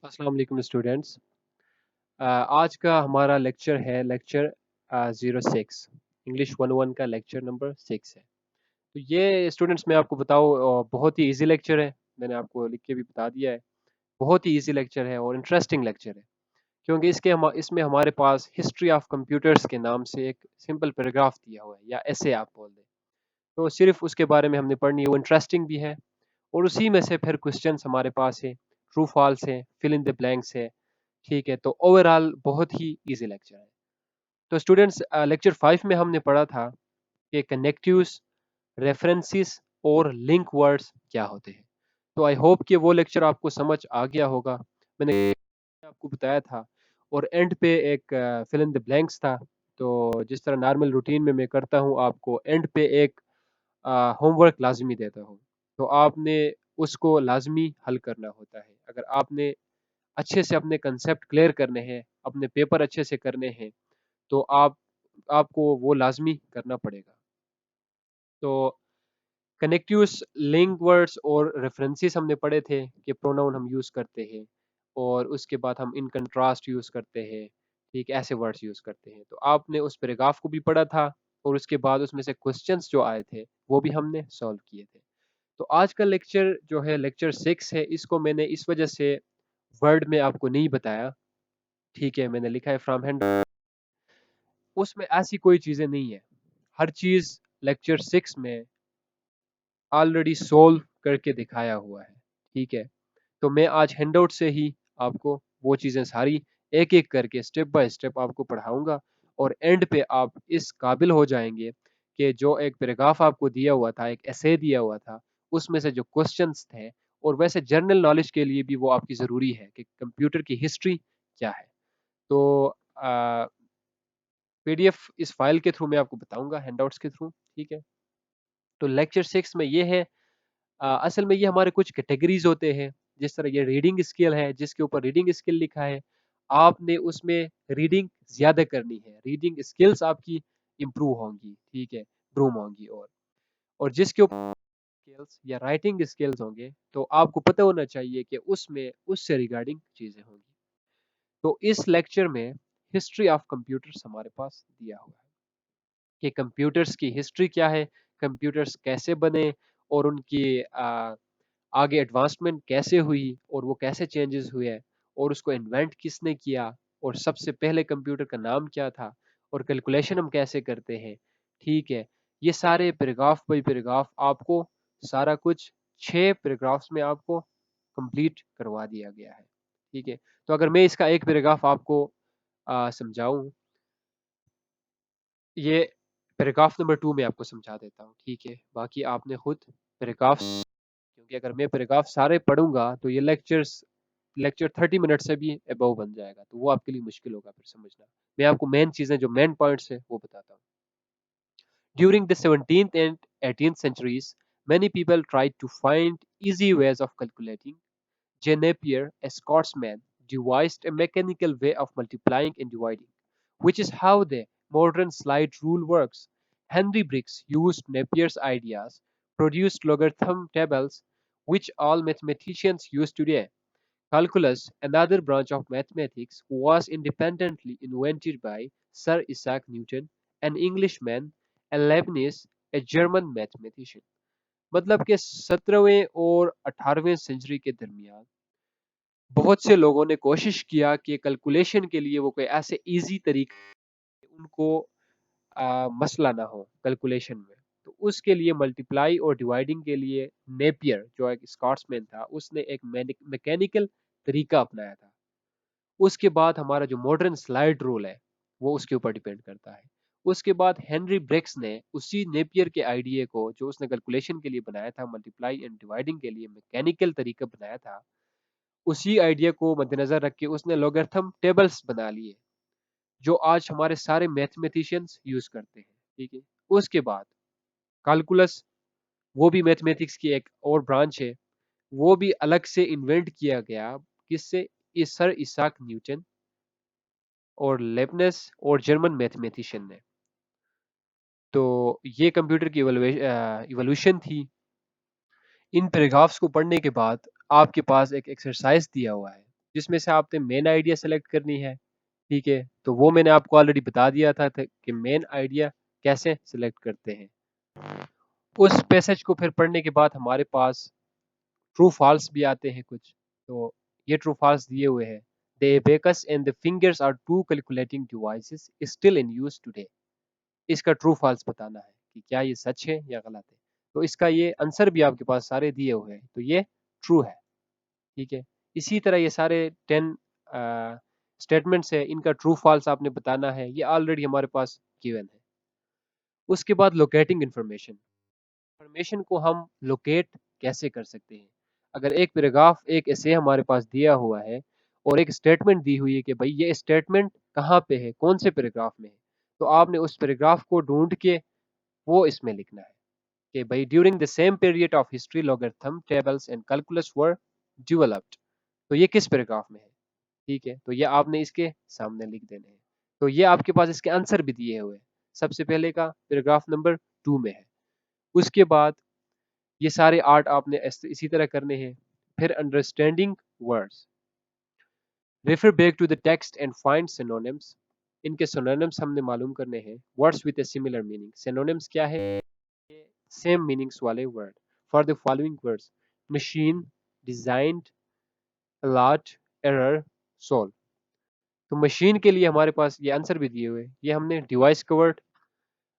अस्सलाम वालेकुम स्टूडेंट्स। आज का हमारा लेक्चर है लेक्चर 06 इंग्लिश 101 का लेक्चर नंबर 6 है। तो ये स्टूडेंट्स मैं आपको बताऊँ बहुत ही इजी लेक्चर है। मैंने आपको लिख के भी बता दिया है। बहुत ही इजी लेक्चर है और इंटरेस्टिंग लेक्चर है क्योंकि इसमें हमारे पास हिस्ट्री ऑफ कंप्यूटर्स के नाम से एक सिंपल पैराग्राफ दिया हुआ है या ऐसे आप बोल दें। तो सिर्फ उसके बारे में हमने पढ़नी है, वो इंटरेस्टिंग भी है और उसी में से फिर क्वेश्चंस हमारे पास है, ट्रू फॉल्स है, फिल इन द ब्लैंक्स है। ठीक है, तो ओवरऑल बहुत ही इजी लेक्चर है। तो स्टूडेंट्स लेक्चर 5 में हमने पढ़ा था कि कनेक्टिव्स, रेफरेंसेस और लिंक वर्ड्स क्या होते हैं। तो आई होप कि वो लेक्चर आपको समझ आ गया होगा। मैंने आपको बताया था और एंड पे एक फिल इन द ब्लैंक्स था। तो जिस तरह नॉर्मल रूटीन में मैं करता हूँ, आपको एंड पे एक होमवर्क लाजमी देता हूँ। तो आपने उसको लाजमी हल करना होता है। अगर आपने अच्छे से अपने कंसेप्ट क्लियर करने हैं, अपने पेपर अच्छे से करने हैं, तो आपको वो लाजमी करना पड़ेगा। तो कनेक्टिव्स, लिंक वर्ड्स और रेफरेंसेस हमने पढ़े थे कि प्रोनाउन हम यूज़ करते हैं और उसके बाद हम इन कंट्रास्ट यूज़ करते हैं। ठीक, ऐसे वर्ड्स यूज़ करते हैं। तो आपने उस पैराग्राफ को भी पढ़ा था और उसके बाद उसमें से क्वेश्चंस जो आए थे वो भी हमने सॉल्व किए थे। तो आज का लेक्चर जो है लेक्चर 6 है, इसको मैंने इस वजह से वर्ड में आपको नहीं बताया। ठीक है, मैंने लिखा है फ्रॉम हैंड, उसमें ऐसी कोई चीजें नहीं है। हर चीज लेक्चर 6 में ऑलरेडी सोल्व करके दिखाया हुआ है। ठीक है, तो मैं आज हैंडआउट से ही आपको वो चीजें सारी एक एक करके स्टेप बाय स्टेप आपको पढ़ाऊंगा और एंड पे आप इस काबिल हो जाएंगे कि जो एक पैराग्राफ आपको दिया हुआ था, एक एसे दिया हुआ था, उसमें से जो क्वेश्चंस थे, और वैसे जनरल नॉलेज के लिए भी वो आपकी ज़रूरी है कि कंप्यूटर की हिस्ट्री क्या है। तो पीडीएफ इस फाइल के थ्रू मैं आपको बताऊंगा, हैंडआउट्स के थ्रू। ठीक है, तो लेक्चर 6 में ये है, असल में ये हमारे कुछ कैटेगरीज होते हैं। जिस तरह ये रीडिंग स्किल है, जिसके ऊपर रीडिंग स्किल लिखा है, आपने उसमें रीडिंग ज्यादा करनी है, रीडिंग स्किल्स आपकी इम्प्रूव होंगी। ठीक है, ग्रूम होंगी। और जिसके ऊपर स्किल्स या राइटिंग स्किल्स होंगे, तो आपको पता होना चाहिए कि उसमें उससे रिगार्डिंग चीजें होंगी। तो इस लेक्चर में हिस्ट्री ऑफ कंप्यूटर्स हमारे पास दिया हुआ है कि कंप्यूटर्स की हिस्ट्री क्या है, कंप्यूटर्स कैसे बने और उनकी आगे एडवांसमेंट कैसे हुई और वो कैसे चेंजेस हुए और उसको इन्वेंट किसने किया और सबसे पहले कंप्यूटर का नाम क्या था और कैलकुलेशन हम कैसे करते हैं। ठीक है, ये सारे पैराग्राफ बाई पैराग्राफ आपको सारा कुछ 6 पैराग्राफ्स में आपको कंप्लीट करवा दिया गया है। ठीक है, तो अगर मैं इसका एक पैराग्राफ आपको समझाऊं, ये पैराग्राफ नंबर 2 में आपको समझा देता हूँ। ठीक है, बाकी आपने खुद पैराग्राफ, क्योंकि अगर मैं पैराग्राफ सारे पढ़ूंगा तो ये लेक्चर 30 मिनट से भी अबव बन जाएगा, तो वो आपके लिए मुश्किल होगा फिर समझना। मैं आपको मेन चीजें जो मेन पॉइंट्स है वो बताता हूँ। During the 17th and 18th centuries, many people tried to find easy ways of calculating. J. Napier, a Scotsman, devised a mechanical way of multiplying and dividing, which is how the modern slide rule works. Henry Briggs used Napier's ideas, produced logarithm tables, which all mathematicians use today. Calculus, another branch of mathematics, was independently invented by Sir Isaac Newton, an Englishman, and Leibniz, a German mathematician. मतलब कि 17वें और 18वें century के दरमियान बहुत से लोगों ने कोशिश किया कि कैलकुलेशन के लिए वो कोई ऐसे इजी तरीके उनको मसला ना हो कैलकुलेशन में। तो उसके लिए मल्टीप्लाई और डिवाइडिंग के लिए नेपियर जो एक स्कॉट्समैन था, उसने एक मैकेनिकल तरीका अपनाया था। उसके बाद हमारा जो मॉडर्न स्लाइड रूल है वो उसके ऊपर डिपेंड करता है। उसके बाद हेनरी ब्रेक्स ने उसी नेपियर के आइडिया को, जो उसने कैलकुलेशन के लिए बनाया था, मल्टीप्लाई एंड डिवाइडिंग के लिए मैकेनिकल तरीका बनाया था, उसी आइडिया को मद्देनजर रख के उसने लॉगरिथम टेबल्स बना लिए जो आज हमारे सारे मैथमेटिशियंस यूज करते हैं। ठीक है, उसके बाद कैलकुलस, वो भी मैथमेटिक्स की एक और ब्रांच है, वो भी अलग से इन्वेंट किया गया। किससे? इस सर इसाक न्यूटन और लेबनेस और जर्मन मैथमेटिशियन ने। तो ये कंप्यूटर की इवोल्यूशन थी। इन पैराग्राफ्स को पढ़ने के बाद आपके पास एक एक्सरसाइज दिया हुआ है, जिसमें से आपने मेन आइडिया सेलेक्ट करनी है। ठीक है, तो वो मैंने आपको ऑलरेडी बता दिया था कि मेन आइडिया कैसे सेलेक्ट करते हैं। उस पैसेज को फिर पढ़ने के बाद हमारे पास ट्रू फॉल्स भी आते हैं कुछ। तो ये ट्रू फॉल्स दिए हुए हैं। The abacus and the fingers are two calculating devices still in use today. इसका ट्रू फॉल्स बताना है कि क्या ये सच है या गलत है। तो इसका ये आंसर भी आपके पास सारे दिए हुए हैं, तो ये ट्रू है। ठीक है, इसी तरह ये सारे 10 स्टेटमेंट्स है, इनका ट्रू फॉल्स आपने बताना है, ये ऑलरेडी हमारे पास गिवन है। उसके बाद लोकेटिंग इंफॉर्मेशन। इंफॉर्मेशन को हम लोकेट कैसे कर सकते हैं। अगर एक पैराग्राफ एक ऐसे हमारे पास दिया हुआ है और एक स्टेटमेंट दी हुई है कि भाई ये स्टेटमेंट कहाँ पे है, कौन से पैराग्राफ में है, तो आपने उस पैराग्राफ को ढूंढ के वो इसमें लिखना है कि भाई during the same period of history logarithm tables and calculus were developed. तो ये किस पैराग्राफ में है। ठीक है, तो ये आपने इसके सामने लिख देने हैं। तो ये आपके पास इसके आंसर भी दिए हुए हैं। सबसे पहले का पैराग्राफ नंबर 2 में है। उसके बाद ये सारे आर्ट आपने इसी तरह करने हैं। फिर understanding words, refer back to the text and find synonyms. इनके सिनोनिम्स हमने मालूम करने हैं। Words with a similar meaning, synonyms क्या है, सेम मीनिंग्स वाले word. For the following words, machine, designed, allot, error, solve. तो मशीन के लिए हमारे पास ये आंसर भी दिए हुए हैं। ये हमने डिवाइस कवर्ड।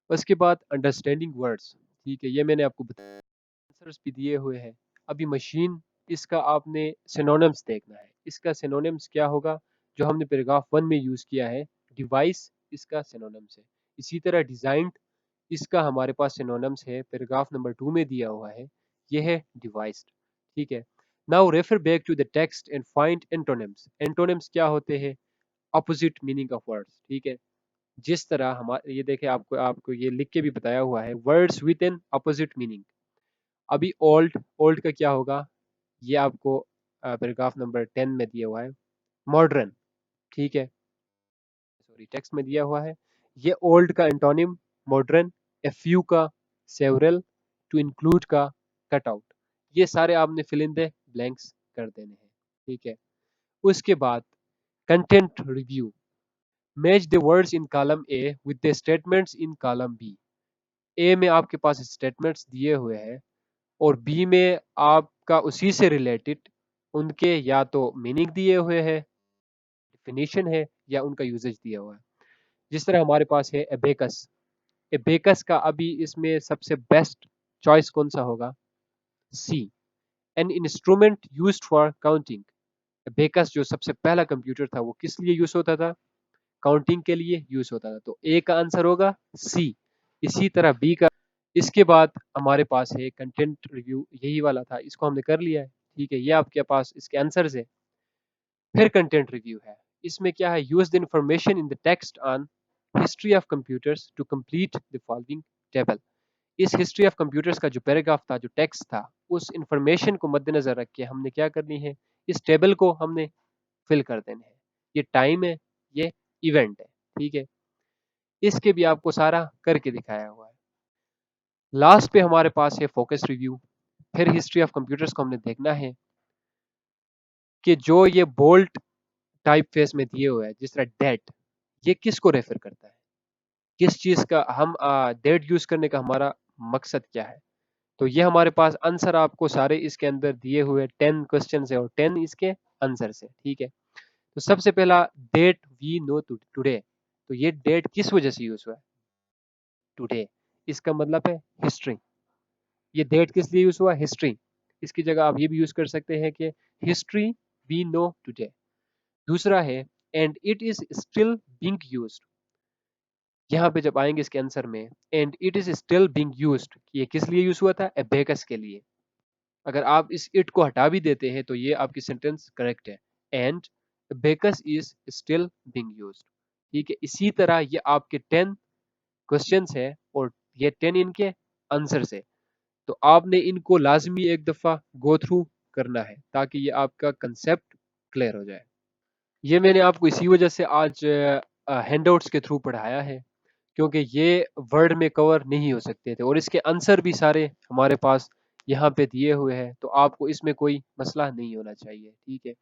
उसके बाद अंडरस्टैंडिंग वर्ड्स। ठीक है, ये मैंने आपको बताया, आंसर्स भी दिए हुए हैं। अभी मशीन, इसका आपने सिनोनिम्स देखना है। इसका सिनोनिम्स क्या होगा, जो हमने पैराग्राफ 1 में यूज किया है। डिवाइस इसका सिनोनिम्स है। इसी तरह डिजाइंड, इसका हमारे पास सिनोनिम्स है, पैराग्राफ नंबर 2 में दिया हुआ है। यह है डिवाइस। ठीक है, now refer back to the text and find antonyms. Antonyms क्या होते हैं, अपोजिट मीनिंग ऑफ वर्ड्स। ठीक है, जिस तरह हमारे ये देखे, आपको आपको ये लिख के भी बताया हुआ है, words with N opposite meaning. अभी ओल्ड, ओल्ड का क्या होगा, ये आपको पैराग्राफ नंबर 10 में दिया हुआ है। मॉडर्न, ठीक है, सॉरी टेक्स्ट में दिया हुआ है। ये ओल्ड का एंटोनिम मॉडर्न, ए फ्यू का सेवरल, टू इंक्लूड का कट आउट। ये सारे आपने फिल इन द ब्लैंक्स कर देने हैं। ठीक है, उसके बाद content review, match the words in column A with the statements in column B. A में आपके पास स्टेटमेंट्स दिए हुए हैं और बी में आपका उसी से रिलेटेड उनके या तो मीनिंग दिए हुए हैं, डेफिनेशन है, या उनका यूजेज दिया हुआ है। जिस तरह हमारे पास है एबेकस। एबेकस का अभी इसमें सबसे बेस्ट चॉइस कौन सा होगा, C, an instrument used for counting. Abacus जो सबसे पहला कंप्यूटर था वो किस लिए यूज होता था, काउंटिंग के लिए यूज होता था। तो ए का आंसर होगा सी। इसी तरह बी का। इसके बाद हमारे पास है कंटेंट रिव्यू, यही वाला था, इसको हमने कर लिया है। ठीक है, ये आपके पास इसके आंसर है। फिर कंटेंट रिव्यू है, इसमें क्या है, use the information in the text on history of computers to complete the following table. इस हिस्ट्री ऑफ कंप्यूटर्स का जो पैराग्राफ था, जो टेक्स्ट था, उस इंफॉर्मेशन को मद्देनजर रख के हमने क्या करनी है, इस टेबल को हमने फिल कर देने हैं। ये टाइम है, ये इवेंट है। ठीक है, इसके भी आपको सारा करके दिखाया हुआ है। लास्ट पे हमारे पास है फोकस रिव्यू। फिर हिस्ट्री ऑफ कंप्यूटर्स को हमने देखना है कि जो ये बोल्ट टाइप फेस में दिए हुए हैं, जिस तरह डेट, ये किसको रेफर करता है, किस चीज का हम डेट यूज करने का हमारा मकसद क्या है। तो ये हमारे पास आंसर आपको सारे इसके अंदर दिए हुए 10 क्वेश्चन है और 10 इसके आंसर है। ठीक है, तो सबसे पहला डेट वी नो टुडे। तो ये डेट किस वजह से यूज हुआ है, टुडे, इसका मतलब है हिस्ट्री। ये डेट किस लिए यूज हुआ, हिस्ट्री। इसकी जगह आप ये भी यूज कर सकते हैं कि हिस्ट्री वी नो टुडे। दूसरा है and it is still being used. यहाँ पे जब आएंगे इसके आंसर में, and it is still being used, ये किस लिए यूज हुआ था, एबेकस के लिए। अगर आप इस इट को हटा भी देते हैं तो ये आपकी सेंटेंस करेक्ट है। And abacus is still being used. ठीक है, इसी तरह ये आपके 10 क्वेश्चंस है और ये 10 इनके आंसर्स है। तो आपने इनको लाजमी एक दफा गो थ्रू करना है ताकि ये आपका कंसेप्ट क्लियर हो जाए। ये मैंने आपको इसी वजह से आज हैंडआउट्स के थ्रू पढ़ाया है, क्योंकि ये वर्ड में कवर नहीं हो सकते थे और इसके आंसर भी सारे हमारे पास यहाँ पे दिए हुए हैं, तो आपको इसमें कोई मसला नहीं होना चाहिए। ठीक है,